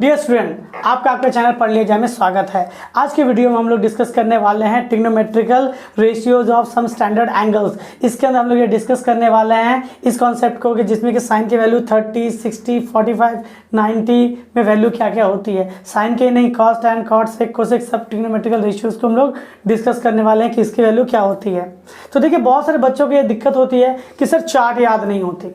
Dear student, आपका आपके channel पढ़ लिया जाए में स्वागत है। आज की वीडियो में हम लोग डिस्कस करने वाले हैं trigonometrical ratios of some standard angles. इसके अंदर हम लोग ये डिस्कस करने वाले हैं इस कॉन्सेप्ट को कि जिसमें कि साइन की वैल्यू 30, 60, 45, 90 में वैल्यू क्या क्या होती है। साइन के नहीं, कॉस, टैन, कॉट, सेक, कोसेक सब ट्रिग्नोमेट्रिकल रेशियोज को हम लोग डिस्कस करने वाले हैं कि इसकी वैल्यू क्या होती है। तो देखिए, बहुत सारे बच्चों को ये दिक्कत होती है कि सर चार्ट याद नहीं होती,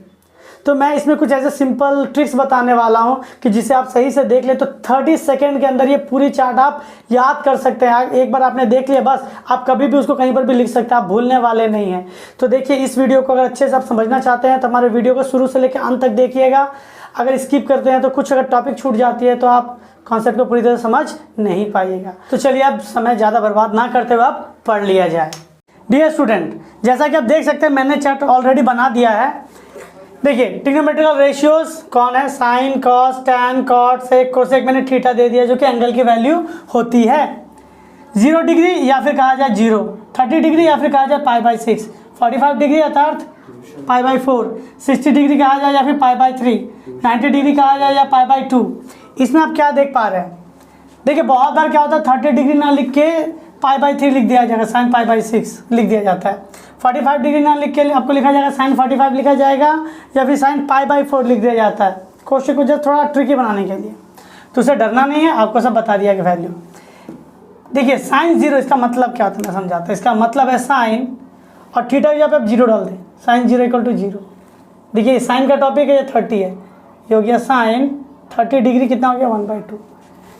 तो मैं इसमें कुछ ऐसे सिंपल ट्रिक्स बताने वाला हूं कि जिसे आप सही से देख ले तो 30 सेकंड के अंदर ये पूरी चार्ट आप याद कर सकते हैं। एक बार आपने देख लिया बस, आप कभी भी उसको कहीं पर भी लिख सकते हैं, आप भूलने वाले नहीं हैं। तो देखिए, इस वीडियो को अगर अच्छे से आप समझना चाहते हैं तो हमारे वीडियो को शुरू से लेकर अंत तक देखिएगा। अगर स्किप करते हैं तो कुछ अगर टॉपिक छूट जाती है तो आप कॉन्सेप्ट को पूरी तरह समझ नहीं पाइएगा। तो चलिए, अब समय ज़्यादा बर्बाद ना करते हुए आप पढ़ लिया जाए। डियर स्टूडेंट, जैसा कि आप देख सकते हैं मैंने चार्ट ऑलरेडी बना दिया है। देखिए, ट्रिग्नोमेट्रिकल रेशियोज कौन है? साइन, कॉस, टैन, कॉट, सेक, कोसेक, मैंने थीटा दे दिया जो कि एंगल की वैल्यू होती है 0 डिग्री या फिर कहा जाए 0, 30 डिग्री या फिर कहा जाए π/6, 45 डिग्री अर्थात π/4, 60 डिग्री कहा जाए या फिर π/3, 90 डिग्री कहा जाए या π/2। इसमें आप क्या देख पा रहे हैं? देखिए, बहुत बार क्या होता है 30 डिग्री ना लिख के π/3 लिख दिया जाएगा, साइन π/6 लिख दिया जाता है। 45 डिग्री ना लिख के आपको लिखा जाएगा साइन 45 लिखा जाएगा, या फिर साइन π/4 लिख दिया जाता है क्वेश्चन को जस्ट थोड़ा ट्रिकी बनाने के लिए। तो उसे डरना नहीं है, आपको सब बता दिया कि वैल्यू। देखिए, साइन 0 इसका मतलब क्या होता है मैं समझाता हूँ। इसका मतलब है साइन और थीटा की जगह पे आप 0 डाल दें, साइन 0 = 0। देखिए, साइन का टॉपिक है, ये 30 है, ये हो गया साइन 30 डिग्री कितना हो गया 1/2।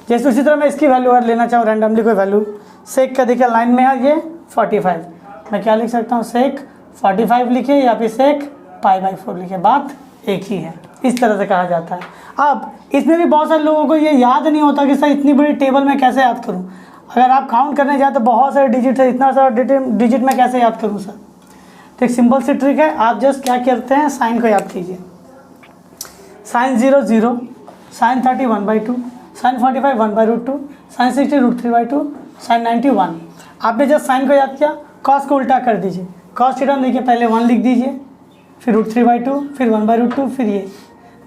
जैसे उसी तरह मैं इसकी वैल्यू अगर लेना चाहूँ रैंडमली कोई वैल्यू, सेक का देखिए लाइन में है ये 45, मैं क्या लिख सकता हूँ सेक 45 लिखे या फिर सेक π/4 लिखे, बात एक ही है। इस तरह से कहा जाता है। अब इसमें भी बहुत सारे लोगों को ये याद नहीं होता कि सर इतनी बड़ी टेबल में कैसे याद करूँ। अगर आप काउंट करने जाए तो बहुत सारे डिजिट है, इतना सारा डिजिट में कैसे याद करूँ सर। तो एक सिंपल सी ट्रिक है, आप जस्ट क्या करते हैं, साइन को याद कीजिए। Sine 0 0, sine 30 1/2, sine 45 1/√2, sine 60 √3/2, sine 90 1। आपने जस्ट साइन को याद किया, कॉस को उल्टा कर दीजिए। कॉस थीटा देखिए, पहले 1 लिख दीजिए, फिर √3/2, फिर 1/√2, फिर ये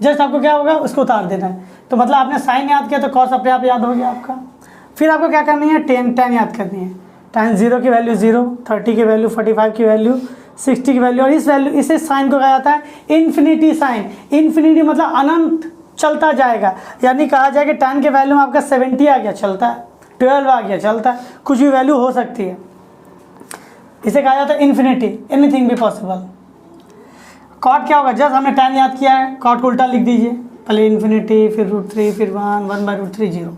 जस्ट आपको क्या होगा उसको उतार देना है। तो मतलब आपने साइन याद किया तो कॉस अपने आप याद हो गया आपका। फिर आपको क्या करनी है, टैन याद करनी है। टैन 0 की वैल्यू 0, 30 की वैल्यू, 45 की वैल्यू, 60 की वैल्यू, और इस वैल्यू इसे साइन को कहा जाता है इन्फिनिटी साइन। इन्फिनिटी मतलब अनंत चलता जाएगा, यानी कहा जाए कि टैन के वैल्यू में आपका 70 आ गया चलता है, 12 आ गया चलता है, कुछ भी वैल्यू हो सकती है। इसे कहा जाता है इन्फिनिटी, एनीथिंग भी पॉसिबल। कॉट क्या होगा, जस्ट हमने टैन याद किया है, कॉट को उल्टा लिख दीजिए, पहले इन्फिनिटी, फिर √3, फिर 1, 1/√3 0।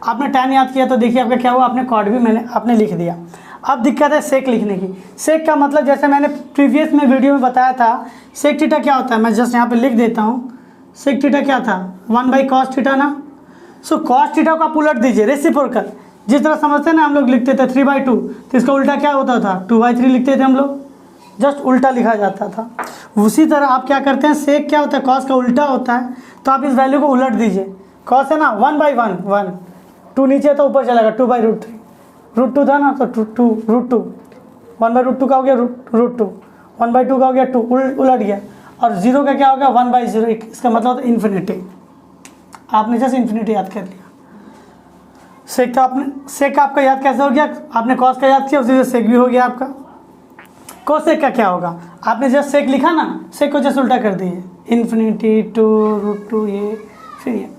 आपने टैन याद किया तो देखिए आपका क्या हुआ, आपने कॉट भी आपने लिख दिया। अब दिक्कत है सेक लिखने की। सेक का मतलब जैसे मैंने प्रीवियस में वीडियो में बताया था, सेक थीटा क्या होता है, मैं जस्ट यहाँ पे लिख देता हूँ। सेक थीटा क्या था, 1/cos थीटा ना। सो cos थीटा को आप उलट दीजिए, रेसिप्रोकल। जिस तरह समझते हैं ना, हम लोग लिखते थे 3/2, तो इसका उल्टा क्या होता था 2/3 लिखते थे हम लोग, जस्ट उल्टा लिखा जाता था। उसी तरह आप क्या करते हैं, सेक क्या होता है, cos का उल्टा होता है, तो आप इस वैल्यू को उलट दीजिए। cos है ना 1/1, 1, 2 नीचे तो ऊपर चलेगा 2/√3, √2 था ना तो 2 √2, 1/√2 का हो गया √2, 1/2 का हो गया 2, उलट गया। और 0 का क्या हो गया 1/0, इसका मतलब होता है इन्फिनिटी। आपने जैसे इन्फिनिटी याद कर लिया। सेक का आपका याद कैसे हो गया, आपने कॉस का याद किया, उसी से सेक भी हो गया आपका। कोसेक का क्या होगा, आपने जस्ट सेक लिखा ना, सेक को जस्ट उल्टा कर दीजिए, इन्फिनिटी 2 √2 ये फिर ये।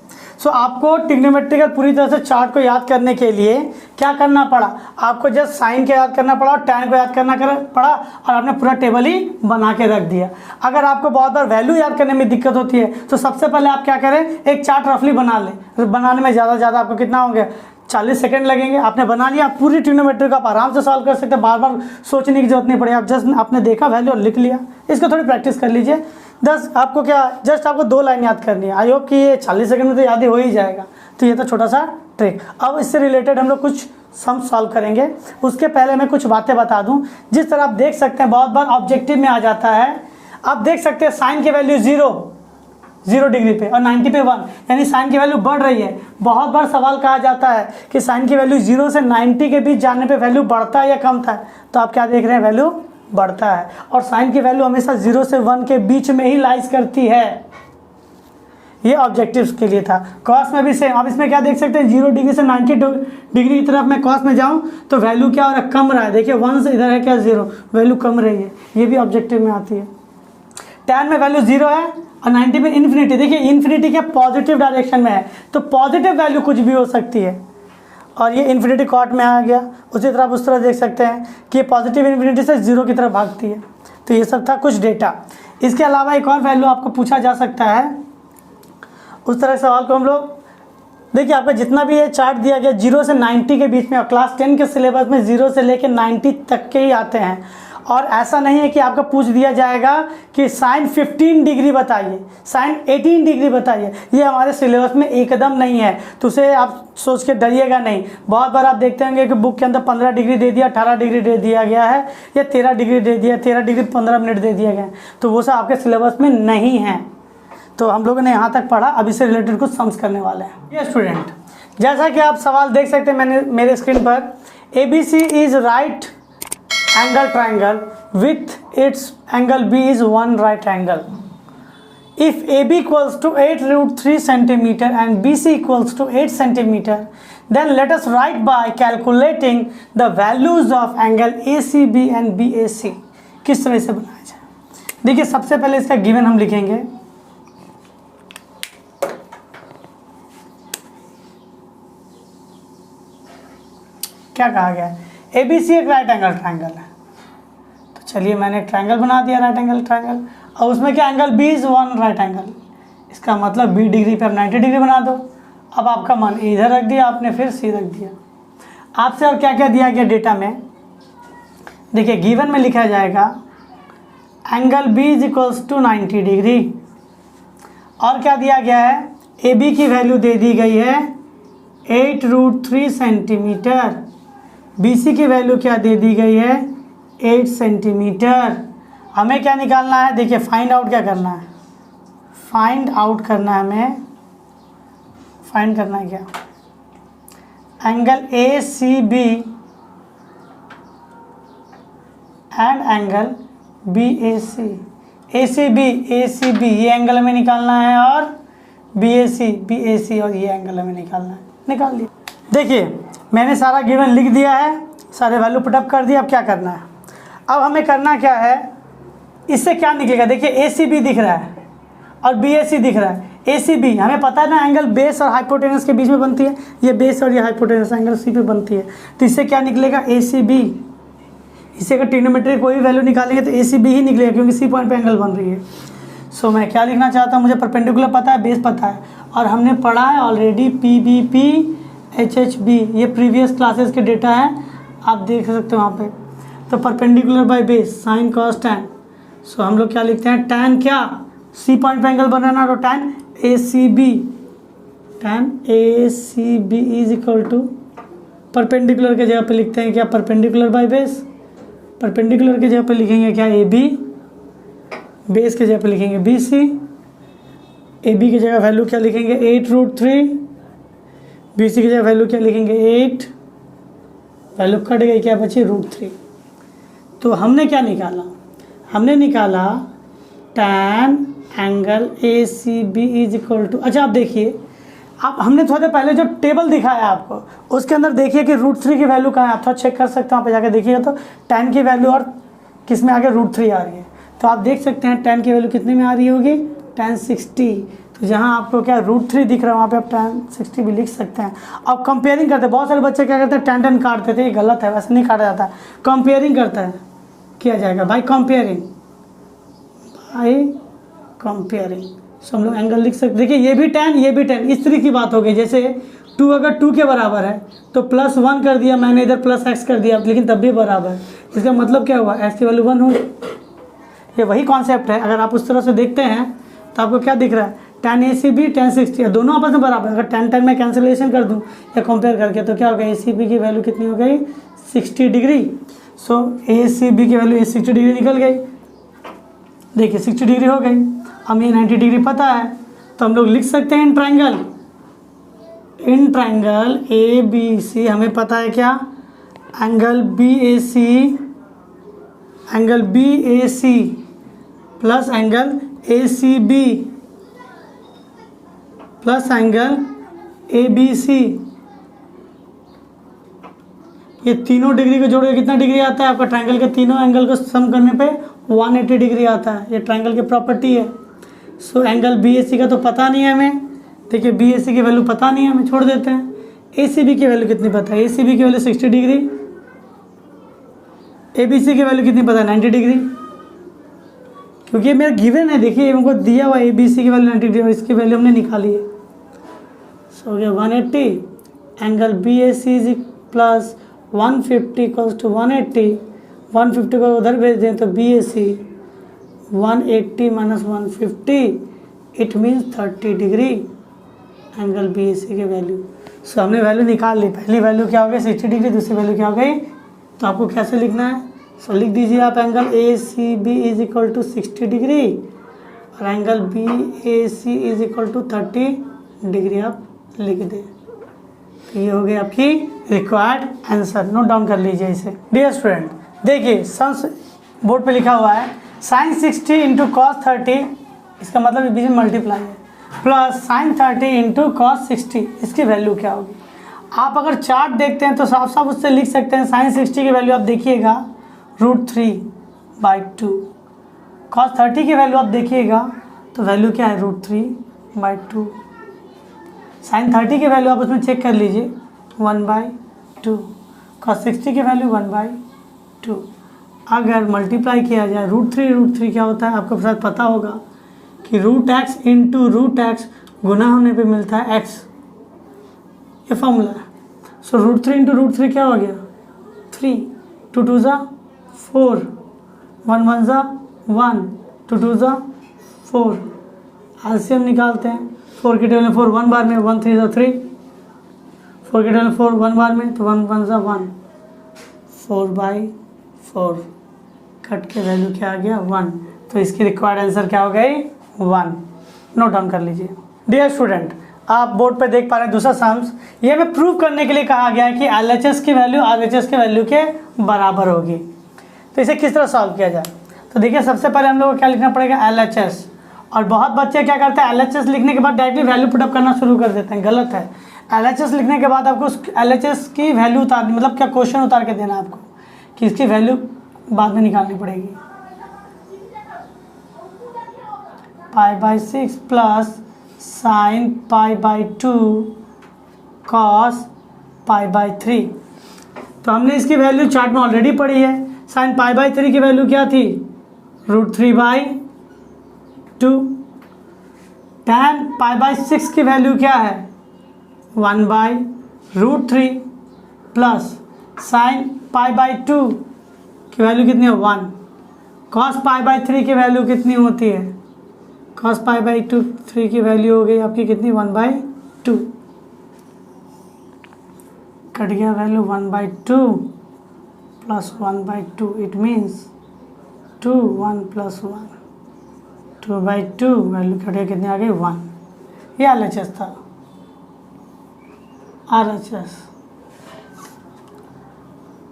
सो आपको ट्रिग्नोमेट्रिकल पूरी तरह से चार्ट को याद करने के लिए क्या करना पड़ा, आपको जस्ट साइन को याद करना पड़ा और टैन को याद करना पड़ा, और आपने पूरा टेबल ही बना के रख दिया। अगर आपको बहुत बार वैल्यू याद करने में दिक्कत होती है तो सबसे पहले आप क्या करें, एक चार्ट रफली बना लें। बनाने में ज़्यादा आपको कितना होंगे, 40 सेकंड लगेंगे। आपने बना लिया, पूरी ट्रिग्नोमेट्री को आप आराम से सॉल्व कर सकते हैं, बार बार सोचने की जरूरत नहीं पड़ी। आप जस्ट आपने देखा वैल्यू और लिख लिया। इसको थोड़ी प्रैक्टिस कर लीजिए। आपको क्या, जस्ट आपको 2 लाइन याद करनी है। आई होप कि ये 40 सेकंड में तो याद ही हो ही जाएगा। तो ये तो छोटा सा ट्रिक। अब इससे रिलेटेड हम लोग कुछ सम सॉल्व करेंगे। उसके पहले मैं कुछ बातें बता दूं। जिस तरह आप देख सकते हैं बहुत बार ऑब्जेक्टिव में आ जाता है, आप देख सकते हैं साइन की वैल्यू 0 डिग्री पे और 90 पे 1, यानी साइन की वैल्यू बढ़ रही है। बहुत बार सवाल कहा जाता है कि साइन की वैल्यू 0 से 90 के बीच जाने पे वैल्यू बढ़ता है या कमता है, तो आप क्या देख रहे हैं, वैल्यू बढ़ता है। और साइन की वैल्यू हमेशा 0 से 1 के बीच में ही लाइज करती है। ये ऑब्जेक्टिव्स के लिए था। कॉस में भी सेम, आप इसमें क्या देख सकते हैं 0 डिग्री से 90 डिग्री की तरफ मैं कॉस में जाऊं तो वैल्यू क्या हो रहा है, कम रहा है। देखिए 1 से इधर है क्या 0, वैल्यू कम रही है, ये भी ऑब्जेक्टिव में आती है। tan में वैल्यू 0 है और 90 में इन्फिनिटी। देखिए इन्फिनिटी क्या पॉजिटिव डायरेक्शन में है, तो पॉजिटिव वैल्यू कुछ भी हो सकती है। और ये इन्फिनिटी कॉट में आ गया। उसी तरह आप उस तरह देख सकते हैं कि ये पॉजिटिव इन्फिनिटी से 0 की तरफ भागती है। तो ये सब था कुछ डेटा। इसके अलावा एक और वैल्यू आपको पूछा जा सकता है, उस तरह के सवाल को हम लोग, देखिए आपका जितना भी ये चार्ट दिया गया 0 से 90 के बीच में, और क्लास 10 के सिलेबस में 0 से लेकर 90 तक के ही आते हैं। और ऐसा नहीं है कि आपको पूछ दिया जाएगा कि साइन 15 डिग्री बताइए, साइन 18 डिग्री बताइए, ये हमारे सिलेबस में एकदम नहीं है। तो उसे आप सोच के डरिएगा नहीं। बहुत बार आप देखते होंगे कि बुक के अंदर 15 डिग्री दे दिया, 18 डिग्री दे दिया गया है, या 13 डिग्री दे दिया, 13 डिग्री 15 मिनट दे दिया गया है, तो वो सब आपके सिलेबस में नहीं है। तो हम लोगों ने यहाँ तक पढ़ा, अब इससे रिलेटेड कुछ सम्स करने वाले हैं। ये स्टूडेंट, जैसा कि आप सवाल देख सकते हैं मैंने मेरे स्क्रीन पर, ABC is right angle triangle with its angle B is one right angle. If AB equals to 8√3 centimeter and BC equals to 8 centimeter, then let us write by calculating the values of angle ACB and BAC. किस तरह से बनाया जाए? देखिए सबसे पहले इसका given हम लिखेंगे। क्या कहा गया है, ABC एक राइट एंगल ट्राइंगल है। तो चलिए मैंने एक ट्राइंगल बना दिया, राइट एंगल ट्राइंगल, और उसमें क्या angle B is 1 right angle. इसका मतलब B डिग्री पे आप 90 डिग्री बना दो। अब आपका मान इधर रख दिया आपने, फिर C रख दिया। आपसे और क्या क्या दिया गया डेटा में, देखिए गिवन में लिखा जाएगा angle B is equals to 90 degree, और क्या दिया गया है, AB की वैल्यू दे दी गई है 8√3 सेंटीमीटर, BC की वैल्यू क्या दे दी गई है 8 सेंटीमीटर। हमें क्या निकालना है, देखिए फाइंड आउट क्या करना है, फाइंड आउट करना है हमें, फाइंड करना है क्या, angle ACB and angle BAC। ACB ये एंगल हमें निकालना है, और BAC और ये एंगल हमें निकालना है। निकाल दिया। देखिए मैंने सारा गिवन लिख दिया है, सारे वैल्यू पुटअप कर दिया। अब क्या करना है, अब हमें करना क्या है, इससे क्या निकलेगा, देखिए ACB दिख रहा है और BAC दिख रहा है। ACB हमें पता है ना, एंगल बेस और हाइपोटेनस के बीच में बनती है, ये बेस और ये हाइपोटेनस एंगल C पे बनती है। तो इससे क्या निकलेगा ACB। इससे अगर ट्रिग्नोमेट्री कोई भी वैल्यू निकालेंगे तो ACB ही निकलेगा, क्योंकि C पॉइंट पे एंगल बन रही है। सो मैं क्या लिखना चाहता हूँ, मुझे परपेंडिकुलर पता है, बेस पता है, और हमने पढ़ा है ऑलरेडी PBP HHB, ये प्रीवियस क्लासेस के डेटा है, आप देख सकते हो वहाँ पे। तो perpendicular by base sine cos tan. So हम लोग क्या लिखते हैं, टैन क्या C पॉइंट पे एंगल बन रहा है ना, तो tan ACB is equal to, perpendicular के जगह पे लिखते हैं क्या, परपेंडिकुलर बाय बेस, परपेंडिकुलर के जगह पे लिखेंगे क्या AB, बेस के जगह पे लिखेंगे BC, AB की जगह वैल्यू क्या लिखेंगे 8√3, BC की जगह वैल्यू क्या लिखेंगे 8, वैल्यू कट गई, क्या बची √3। तो हमने क्या निकाला, हमने निकाला tan angle ACB is equal to, अच्छा आप देखिए, आप हमने थोड़ा देर पहले जो टेबल दिखाया आपको, उसके अंदर देखिए कि √3 की वैल्यू कहाँ है, आप थोड़ा चेक कर सकते हैं, वहाँ पे जाकर देखिएगा तो tan की वैल्यू और किस में आ गया √3 आ रही है। तो आप देख सकते हैं tan की वैल्यू कितने में आ रही होगी, tan 60। तो जहाँ आपको क्या √3 दिख रहा है वहाँ पे आप tan 60 भी लिख सकते हैं। अब कंपेयरिंग करते हैं, बहुत सारे बच्चे क्या करते हैं tan काट देते हैं, ये गलत है, वैसे नहीं काटा जाता है, कंपेयरिंग करता है, किया जाएगा बाय कंपेयरिंग, सो हम लोग एंगल लिख सकते। देखिए ये भी tan, ये भी tan, इस तरह की बात हो गई। जैसे 2 अगर 2 के बराबर है तो +1 कर दिया मैंने, इधर +x कर दिया, लेकिन तब भी बराबर। इसका मतलब क्या हुआ, x की वैल्यू 1 हो। ये वही कॉन्सेप्ट है। अगर आप उस तरह से देखते हैं तो आपको क्या दिख रहा है, tan ACB tan 60, दोनों आपस में बराबर। अगर tan मैं कैंसिलेशन कर दूं या कंपेयर करके तो क्या होगा, ACB की वैल्यू कितनी हो गई 60 डिग्री। सो ACB की वैल्यू 60 डिग्री निकल गई, देखिए 60 डिग्री हो गई। हमें 90 डिग्री पता है, तो हम लोग लिख सकते हैं इन ट्राइंगल ABC हमें पता है क्या, angle BAC plus angle ACB plus angle ABC, ये तीनों डिग्री को जोड़ के कितना डिग्री आता है आपका? ट्रायंगल के तीनों एंगल को सम करने पे 180 डिग्री आता है। ये ट्रायंगल की प्रॉपर्टी है। सो एंगल BAC का तो पता नहीं है हमें। देखिए BAC की वैल्यू पता नहीं है हमें, छोड़ देते हैं। ACB की वैल्यू कितनी पता है? ACB की वैल्यू 60 डिग्री। ABC की वैल्यू कितनी पता है? 90 डिग्री। क्योंकि ये मेरा गिवन है, देखिए हमको दिया हुआ ABC की वैल्यू 90 डिग्री और इसकी वैल्यू हमने निकाली है। सो हो गया 180। Angle BAC is plus 150 equals to 180। 150 को उधर भेज दें तो BAC 180 minus 150 it means 30 degree angle BAC की वैल्यू। सो हमने वैल्यू निकाल ली। पहली वैल्यू क्या हो गई? 60 डिग्री। दूसरी वैल्यू क्या हो गई? तो आपको कैसे लिखना है? सो लिख दीजिए आप angle ACB is equal to 60 degree और angle BAC is equal to 30 degree आप लिख दें। तो ये हो गई आपकी रिक्वायर्ड आंसर। नोट डाउन कर लीजिए इसे। डियर स्टूडेंट, देखिए सम बोर्ड पे लिखा हुआ है साइन 60 इंटू कॉस 30, इसका मतलब बीच में मल्टीप्लाई है, प्लस साइन 30 इंटू कॉस 60, इसकी वैल्यू क्या होगी? आप अगर चार्ट देखते हैं तो साफ साफ उससे लिख सकते हैं। साइन 60 की वैल्यू आप देखिएगा √3/2। कॉस 30 की वैल्यू आप देखिएगा तो वैल्यू क्या है? √3/2। साइन 30 की वैल्यू आप उसमें चेक कर लीजिए 1/2। कॉस 60 की वैल्यू 1/2। अगर मल्टीप्लाई किया जाए √3 क्या होता है आपको शायद पता होगा कि √x इंटू √x गुना होने पे मिलता है x, ये फॉर्मूला है। सो √3 इंटू √3 क्या हो गया? 3, 2 2 ज़ा 4, 1 1 ज़ा 1, 2 2 ज़ा 4। एलसीएम निकालते हैं। 4 की टेबल में 4 1 बार में, 1 3 ज़ा 3, 4 की टेबल में 4 1 बार में तो 1 1 ज़ा 1, 4/4 कट के वैल्यू क्या आ गया? 1। तो इसकी रिक्वायर्ड आंसर क्या हो गई? 1। नोट डाउन कर लीजिए। डियर स्टूडेंट, आप बोर्ड पे देख पा रहे हैं दूसरा सम्स। ये हमें प्रूव करने के लिए कहा गया है कि LHS की वैल्यू RHS की वैल्यू के बराबर होगी। तो इसे किस तरह सॉल्व किया जाए? तो देखिए सबसे पहले हम लोग को क्या लिखना पड़ेगा? LHS। और बहुत बच्चे क्या करते हैं? LHS लिखने के बाद डायरेक्टली वैल्यू पुटअप करना शुरू कर देते हैं, गलत है। LHS लिखने के बाद आपको उस LHS की वैल्यू उतारनी, मतलब क्या क्वेश्चन उतार के देना आपको कि इसकी वैल्यू बाद में निकालनी पड़ेगी। π/6 प्लस साइन π/2 कॉस π/3। तो हमने इसकी वैल्यू चार्ट में ऑलरेडी पढ़ी है। साइन π/3 की वैल्यू क्या थी? √3/2। tan π/6 की वैल्यू क्या है? 1/√3 प्लस साइन π/2 की वैल्यू कितनी है? 1। कॉस π/3 की वैल्यू कितनी होती है? कॉस π/3 की वैल्यू हो गई आपकी कितनी? 1/2। कट गया value 1/2 plus 1/2, it means 2 1 plus 1, 2/2 value cut गया कितनी आ गई? 1। ये LHS था। RHS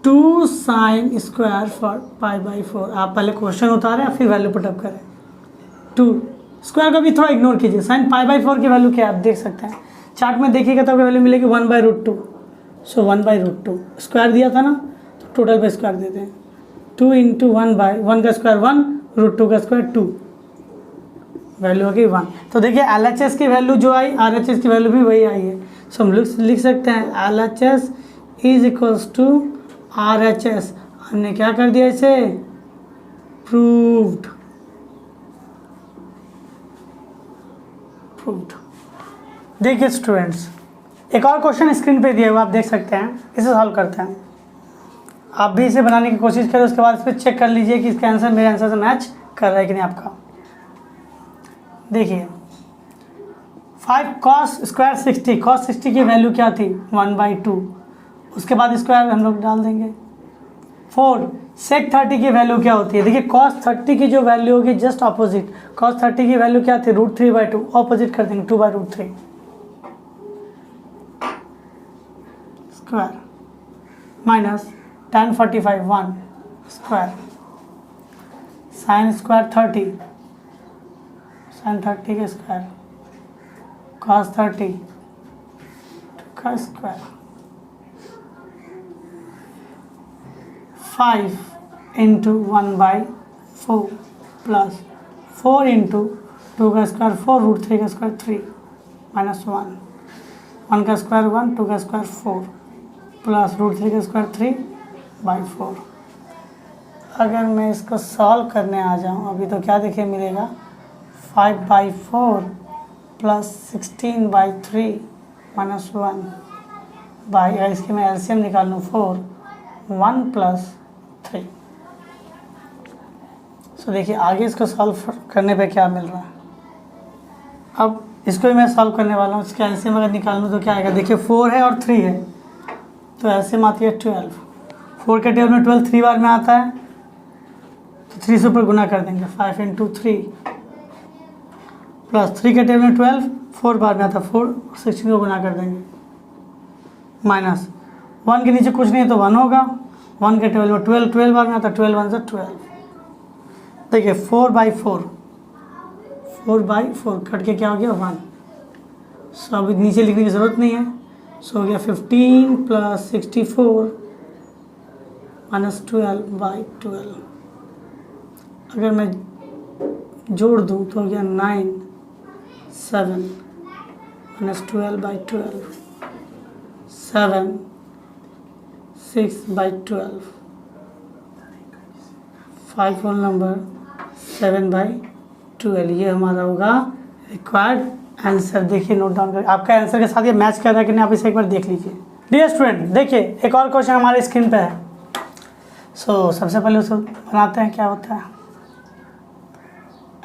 2 sine square π/4। आप पहले क्वेश्चन उतारें फिर वैल्यू पुटअप करें। 2 स्क्वायर को भी थोड़ा इग्नोर कीजिए। साइन π/4 की वैल्यू क्या है आप देख सकते हैं। चार्ट में देखिएगा तो वैल्यू मिलेगी 1/√2। सो 1/√2 स्क्वायर दिया था ना, तो टोटल पे स्क्वायर देते हैं। 2 इंटू 1/1 का स्क्वायर 1, √2 का स्क्वायर 2, वैल्यू होगी 1। तो देखिए LHS की वैल्यू जो आई RHS की वैल्यू भी वही आई है। सो हम लिख सकते हैं LHS is equals to RHS। हमने क्या कर दिया इसे? प्रूव्ड। देखिए स्टूडेंट्स, एक और क्वेश्चन स्क्रीन पे दिया हुआ आप देख सकते हैं, इसे सॉल्व करते हैं। आप भी इसे बनाने की कोशिश करें, उसके बाद इस पर चेक कर लीजिए कि इसका आंसर मेरे आंसर से मैच कर रहा है कि नहीं आपका। देखिए 5 कॉस स्क्वायर 60, कॉस 60 की वैल्यू क्या थी? 1/2। उसके बाद स्क्वायर हम लोग डाल देंगे। 4 सेक 30 की वैल्यू क्या होती है? देखिए कॉस 30 की जो वैल्यू होगी जस्ट ऑपोजिट। कॉस 30 की वैल्यू क्या थी? √3/2, ऑपोजिट कर देंगे 2/√3 square minus tan 45 1 square sine square 30, sine 30 के स्क्वायर cos 30 का स्क्वायर 5 इंटू 1/4 प्लस 4 इंटू 2 का स्क्वायर 4 √3 का स्क्वायर 3 माइनस 1 का स्क्वायर 1 2 का स्क्वायर 4 प्लस √3 का स्क्वायर 3/4। अगर मैं इसको सॉल्व करने आ जाऊँ अभी तो क्या देखिए मिलेगा 5/4 प्लस 16/3 माइनस 1 बाई, अगर इसकी मैं एलसीएम निकाल लूँ 4 1 प्लस 3। सो देखिए आगे इसको सॉल्व करने पे क्या मिल रहा है। अब इसको भी मैं सॉल्व करने वाला हूँ। इसका एलसीएम अगर निकाल लूँ तो क्या आएगा, देखिए 4 है और 3 है तो एलसीएम आती है 12। 4 के टेबल में 12 3 बार में आता है तो 3 से ऊपर गुना कर देंगे 5 इंटू 3 प्लस 3 के टेबल में 12 4 बार में आता है 4 16 को गुना कर देंगे माइनस 1 के नीचे कुछ नहीं है तो 1 होगा। 1 के टेबल में 12 बार में आता है 12 1 से 12। देखिए 4/4 कट के क्या हो गया 1। सो अभी नीचे लिखने की ज़रूरत नहीं है। सो हो गया 15 प्लस 64 माइनस 12/12। अगर मैं जोड़ दूँ तो हो गया 9 7 माइनस 12/12 7 6/12 5 होल नंबर 7/12। ये हमारा होगा रिक्वायर्ड आंसर। देखिए नोट डाउन कर, आपका आंसर के साथ ये मैच कर रहा है कि नहीं आप इसे एक बार देख लीजिए। डियर स्टूडेंट देखिए एक और क्वेश्चन हमारे स्क्रीन पे है। सो सबसे पहले उसे बनाते हैं। क्या होता है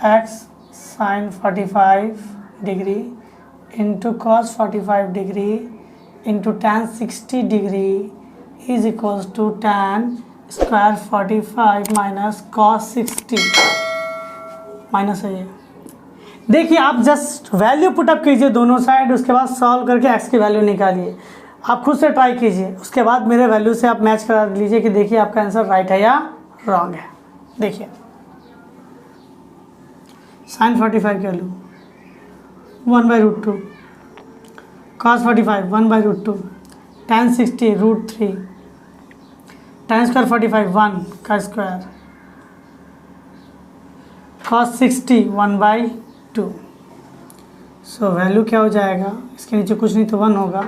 x sin 45 degree into cos 45 degree into tan 60 degree is equals to tan square 45 minus cos 60 minus है ये। देखिए आप जस्ट वैल्यू पुटअप कीजिए दोनों साइड, उसके बाद सॉल्व करके x की वैल्यू निकालिए। आप खुद से ट्राई कीजिए, उसके बाद मेरे वैल्यू से आप मैच करा लीजिए कि देखिए आपका आंसर राइट है या रॉन्ग है। देखिए sin 45 की value 1/√2 cos 45 1/√2 tan 60 √3 tan square 45 1 का स्क्वायर cos 60 1/2। सो वैल्यू क्या हो जाएगा, इसके नीचे कुछ नहीं तो 1 होगा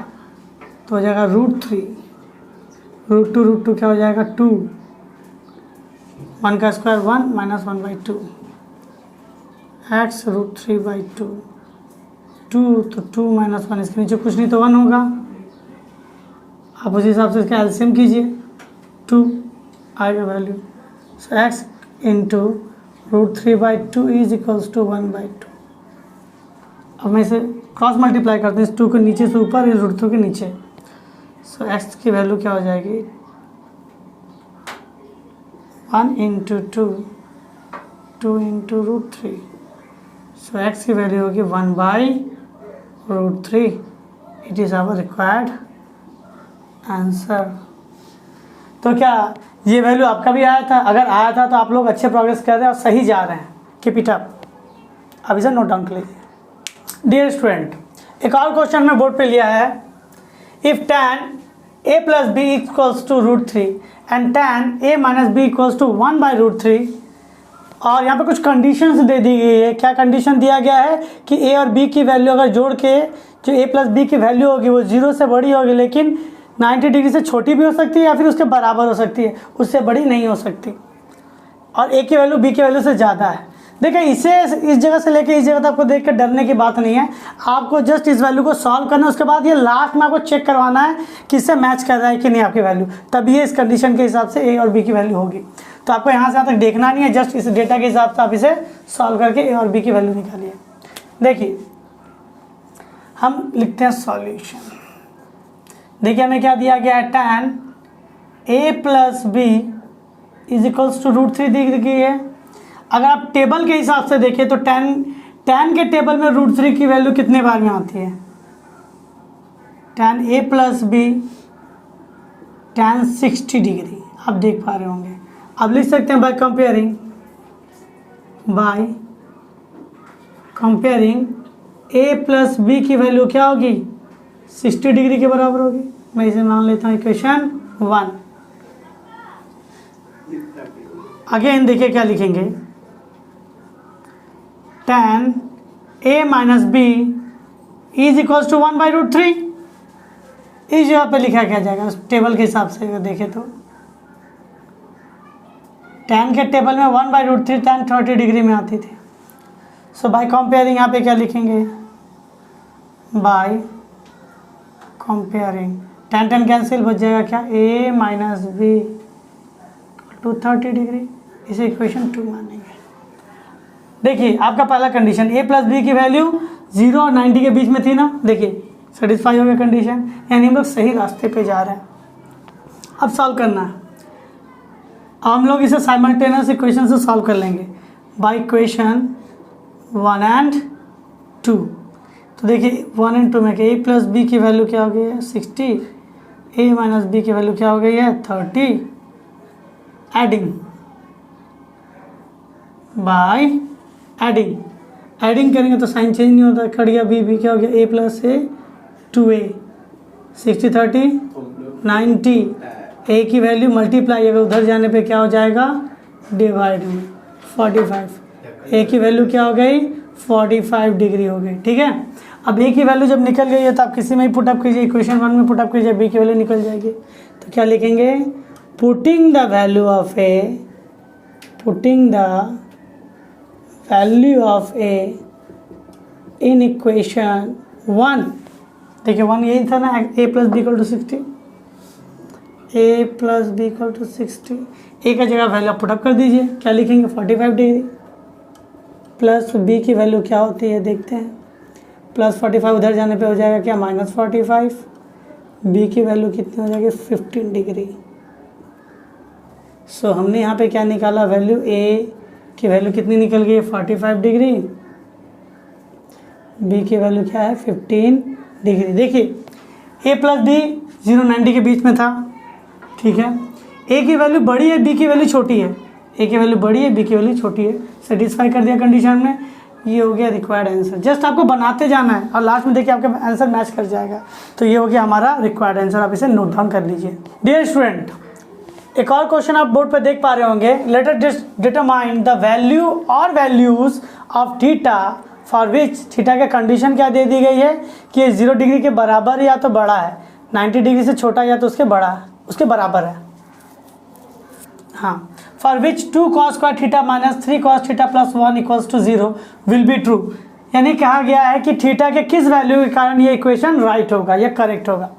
तो हो जाएगा √3 √2 क्या हो जाएगा 2 1 का स्क्वायर 1 माइनस 1/2 x √3/2 2 तो 2 माइनस 1 इसके नीचे कुछ नहीं तो 1 होगा। आप उसी हिसाब से इसका एलसीएम कीजिए 2 आएगा value. So x into √3/2 is equals to 1/2। अब मैं इसे क्रॉस मल्टीप्लाई करते हैं इस 2 के नीचे से ऊपर इस √2 के नीचे। सो x की वैल्यू क्या हो जाएगी 1 इंटू 2 इंटू √3। सो x की वैल्यू होगी 1/√3। It is our required answer. तो क्या ये वैल्यू आपका भी आया था? अगर आया था तो आप लोग अच्छे प्रोग्रेस कर रहे हैं और सही जा रहे हैं। Keep it up. अब इसे नोट डाउन कर लीजिए। डियर स्टूडेंट एक और क्वेश्चन में बोर्ड पे लिया है। If tan a plus b equals to √3 and tan a minus b equals to 1/√3 और यहाँ पे कुछ कंडीशंस दे दी गई है। क्या कंडीशन दिया गया है कि a और b की वैल्यू अगर जोड़ के जो a प्लस बी की वैल्यू होगी वो 0 से बड़ी होगी, लेकिन 90 डिग्री से छोटी भी हो सकती है या फिर उसके बराबर हो सकती है, उससे बड़ी नहीं हो सकती, और a की वैल्यू b की वैल्यू से ज़्यादा है। देखिए इसे इस जगह से लेके इस जगह तक आपको देख कर डरने की बात नहीं है। आपको जस्ट इस वैल्यू को सॉल्व करना है, उसके बाद ये लास्ट में आपको चेक करवाना है कि इससे मैच कर रहा है कि नहीं आपकी वैल्यू, तभी ये इस कंडीशन के हिसाब से a और b की वैल्यू होगी। तो आपको यहाँ से यहाँ तक देखना नहीं है, जस्ट इस डेटा के हिसाब से आप इसे सॉल्व करके a और b की वैल्यू निकालिए। देखिए हम लिखते हैं सॉल्यूशन। देखिए हमें क्या दिया गया है, tan a plus b is equals to √3 दी गई है। अगर आप टेबल के हिसाब से देखें तो tan के टेबल में √3 की वैल्यू कितने बार में आती है, tan a plus b tan 60 degree, आप देख पा रहे होंगे। अब लिख सकते हैं by comparing a plus b की वैल्यू क्या होगी, 60 डिग्री के बराबर होगी। मैं इसे मान लेता हूँ इक्वेशन 1। अगेन देखिए क्या लिखेंगे, tan a minus b is equals to 1/√3। इस जगह पे लिखा क्या जाएगा टेबल के हिसाब से अगर देखें तो tan के टेबल में 1/√3 tan 30 डिग्री में आती थी। सो बाय कंपेयरिंग यहाँ पे क्या लिखेंगे, by comparing tan tan cancel, बच जाएगा क्या, a minus b to 30 degree. इसे इक्वेशन 2 मानेंगे। देखिए आपका पहला कंडीशन a प्लस बी की वैल्यू 0 और 90 के बीच में थी ना, देखिए सेटिस्फाई हो गया कंडीशन, यानी हम लोग सही रास्ते पे जा रहे हैं। अब सॉल्व करना है, अब हम लोग इसे साइमल्टेनियस इक्वेशन से सॉल्व कर लेंगे बाय इक्वेशन 1 एंड 2। तो देखिए 1 एंड 2 में a प्लस बी की वैल्यू क्या हो गई है 60, a माइनस बी की वैल्यू क्या हो गई है 30, एडिंग बाय एडिंग करेंगे तो साइन चेंज नहीं होता, कट गया बी क्या हो गया a plus A 2a, 60 30 90, a की वैल्यू मल्टीप्लाई अगर उधर जाने पे क्या हो जाएगा डिवाइड में 45, a की वैल्यू क्या हो गई 45 डिग्री हो गई। ठीक है, अब a की वैल्यू जब निकल गई है तो आप किसी में ही पुटअप कीजिए, इक्वेशन 1 में पुटअप कीजिए, b की वैल्यू निकल जाएगी। तो क्या लिखेंगे, putting the value of a in equation 1। देखिए 1 यही था ना, a plus b equal to 60, a plus b equal to 60, a का जगह वैल्यू आप पुटअप कर दीजिए, क्या लिखेंगे 45 डिग्री प्लस b की वैल्यू क्या होती है देखते हैं, प्लस 45 उधर जाने पे हो जाएगा क्या माइनस 45, b की वैल्यू कितनी हो जाएगी 15 डिग्री। सो हमने यहाँ पे क्या निकाला, वैल्यू a की वैल्यू कितनी निकल गई 45 डिग्री, b की वैल्यू क्या है 15 डिग्री। देखिए a प्लस बी 0 90 के बीच में था, ठीक है, a की वैल्यू बड़ी है b की वैल्यू छोटी है, a की वैल्यू बड़ी है b की वैल्यू छोटी है, सेटिस्फाई कर दिया कंडीशन में, ये हो गया रिक्वायर्ड आंसर। जस्ट आपको बनाते जाना है और लास्ट में देखिए आपका आंसर मैच कर जाएगा। तो ये हो गया हमारा रिक्वायर्ड आंसर, आप इसे नोट डाउन कर लीजिए। डियर स्टूडेंट, एक और क्वेश्चन आप बोर्ड पे देख पा रहे होंगे, let us determine the value और values of theta for which theta का कंडीशन क्या दे दी गई है कि ये 0 डिग्री के बराबर या तो बड़ा है, 90 डिग्री से छोटा या तो उसके बराबर है। हाँ, for which 2 cos square theta minus 3 cos theta plus 1 equals to 0 will be true. यानी कहा गया है कि थीटा के किस वैल्यू के कारण ये इक्वेशन राइट होगा या करेक्ट होगा।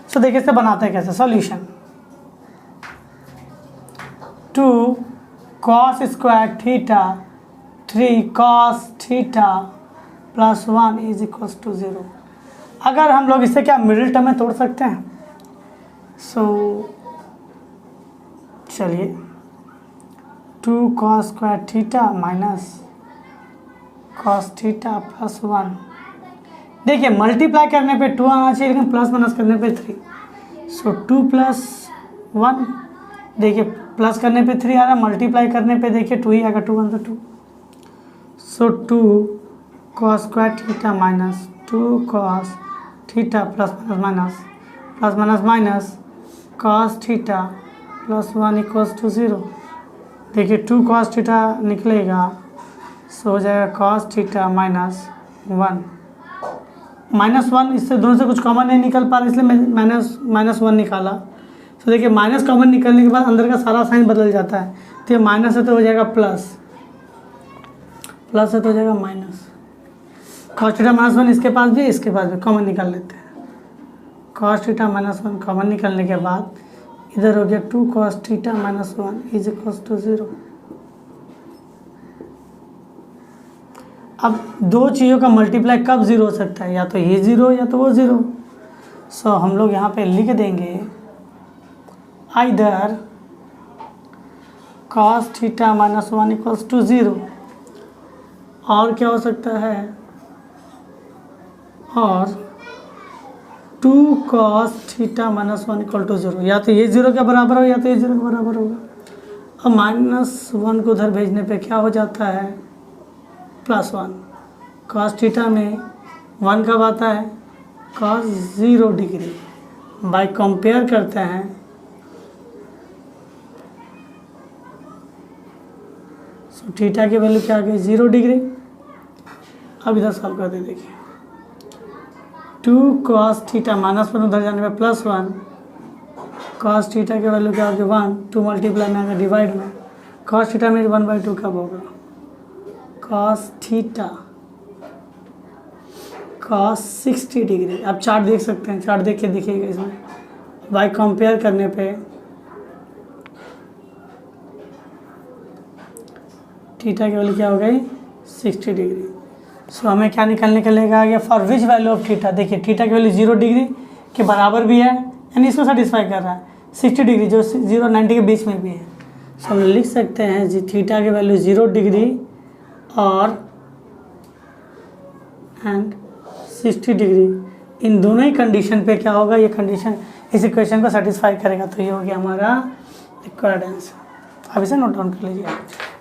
सो देखिए इसे बनाते हैं कैसे, solution 2 cos square theta 3 cos theta plus 1 is equals to 0। अगर हम लोग इसे क्या मिडिल टर्म में तोड़ सकते हैं, सो चलिए 2 cos square theta minus cos theta plus 1, देखिए मल्टीप्लाई करने पे 2 आना चाहिए लेकिन प्लस माइनस करने पे 3, सो 2 प्लस 1, देखिए प्लस करने पे 3 आ रहा है, मल्टीप्लाई करने पे देखिए 2 ही आएगा, 2 1 2, so 2 cos square theta minus 2 cos theta plus minus cos theta plus 1 equals to 0। देखिए 2 cos थीटा निकलेगा, सो हो जाएगा cos थीटा माइनस 1, इससे दोनों से कुछ कॉमन नहीं निकल पा रहा इसलिए मैंने माइनस 1 निकाला। तो देखिए माइनस कॉमन निकलने के बाद अंदर का सारा साइन बदल जाता है, तो ये माइनस है तो हो जाएगा प्लस है तो हो जाएगा माइनस, cos थीटा माइनस 1 इसके पास भी कॉमन निकाल लेते हैं, cos थीटा माइनस 1 कॉमन निकालने के बाद इधर हो गया 2 cos theta minus 1 is equals to 0। अब दो चीज़ों का मल्टीप्लाई कब 0 हो सकता है, या तो ये 0 या तो वो 0। सो हम लोग यहाँ पे लिख देंगे either cos theta minus 1 equals to 0, और क्या हो सकता है, और 2 cos theta minus 1 equal to 0, या तो ये 0 के बराबर होगा या तो ये 0 के बराबर होगा। अब माइनस 1 को उधर भेजने पे क्या हो जाता है प्लस 1, cos थीटा में 1 कब आता है, cos 0 डिग्री। बाय कंपेयर करते हैं, सो थीटा की वैल्यू क्या आ गई, 0 डिग्री। अब इधर सॉल्व करते देखिए, 2 cos थीटा माइनस पर उधर जाने में +1, cos थीटा की वैल्यू क्या होगी 1, 2 मल्टीप्लाई में आएगा डिवाइड में, cos थीटा में 1/2 कब होगा, cos थीटा cos 60 डिग्री। आप चार्ट देख सकते हैं, चार्ट देख के देखिएगा इसमें, बाय कंपेयर करने पे थीटा की वैल्यू क्या हो गई 60 डिग्री। सो हमें क्या निकालने के लिए आ गया, for which value of theta. देखिए थीटा की वैल्यू 0 डिग्री के बराबर भी है, यानी इसको सेटिस्फाई कर रहा है, 60 डिग्री जो 0 और 90 के बीच में भी है। सो हम लिख सकते हैं जी थीटा की वैल्यू 0 डिग्री और 60 डिग्री, इन दोनों ही कंडीशन पे क्या होगा, ये कंडीशन इस इक्वेशन को सेटिस्फाई करेगा। तो ये हो गया हमारा रिक्वायर्ड आंसर। अब इसे नोट डाउन कर लीजिए।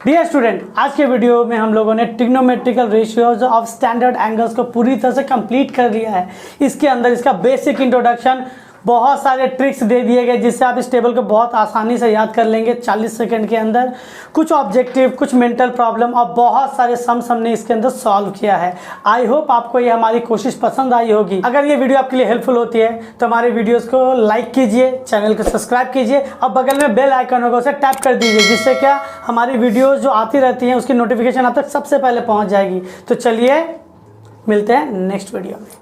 डियर स्टूडेंट, आज के वीडियो में हम लोगों ने trigonometrical ratios of standard angles को पूरी तरह से कंप्लीट कर लिया है। इसके अंदर इसका बेसिक इंट्रोडक्शन, बहुत सारे ट्रिक्स दे दिए गए जिससे आप इस टेबल को बहुत आसानी से याद कर लेंगे 40 सेकंड के अंदर। कुछ ऑब्जेक्टिव, कुछ मेंटल प्रॉब्लम और बहुत सारे सम्स हमने इसके अंदर सॉल्व किया है। आई होप आपको ये हमारी कोशिश पसंद आई होगी। अगर ये वीडियो आपके लिए हेल्पफुल होती है तो हमारे वीडियोस को लाइक कीजिए, चैनल को सब्सक्राइब कीजिए और बगल में बेल आइकन होगा उसे टैप कर दीजिए, जिससे क्या हमारी वीडियोज़ जो आती रहती हैं उसकी नोटिफिकेशन आप तक सबसे पहले पहुँच जाएगी। तो चलिए मिलते हैं नेक्स्ट वीडियो में।